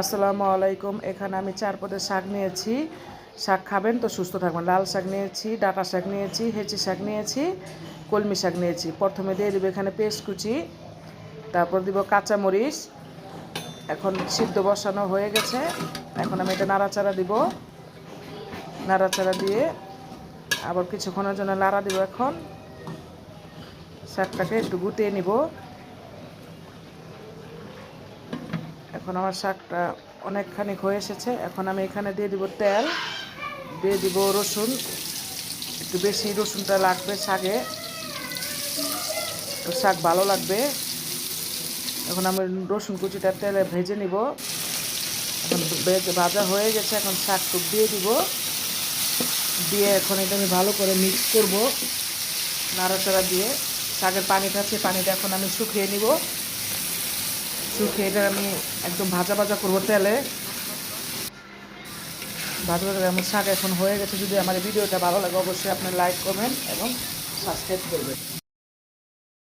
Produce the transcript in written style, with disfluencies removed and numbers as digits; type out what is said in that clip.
আসসালামু আলাইকুম। এখানে আমি 4 পদের শাক নিয়েছি। শাক খাবেন তো সুস্থ থাকবেন। লাল শাক নিয়েছি, ডাঁটা শাক নিয়েছি, হেঁচি শাক নিয়েছি, কলমি শাক নিয়েছি। প্রথমে দিয়ে দিব এখানে পেঁয়াজ কুচি, তারপর দিব কাঁচামরিচ। এখন সিদ্ধ বসানো হয়ে গেছে। এখন আমি এটা নাড়াচাড়া দিব। নাড়াচাড়া দিয়ে আবার কিছুক্ষণের জন্য নাড়া দিব। এখন শাকটাকে একটু গুটিয়ে নিব। এখন আমার শাকটা অনেকখানি হয়ে এসেছে। এখন আমি এখানে দিয়ে দিব তেল, দিয়ে দিব রসুন। একটু বেশি রসুনটা লাগবে শাকে, তো শাক ভালো লাগবে। এখন আমি রসুন কুচিটা তেলে ভেজে নিব। এখন ভাজা হয়ে গেছে। এখন শাক টুক দিয়ে দিব। দিয়ে এখন এটা আমি ভালো করে মিক্স করব নাড়াচাড়া দিয়ে। শাকের পানিটা আছে, পানিটা এখন আমি শুকিয়ে নিব। শুকিয়ে এটা আমি একদম ভাজা ভাজা করবো তেলে। ভাজা ভাজা আমার শাক এখন হয়ে গেছে। যদি আমার এই ভিডিওটা ভালো লাগে অবশ্যই আপনি লাইক করবেন এবং সাবস্ক্রাইব করবেন।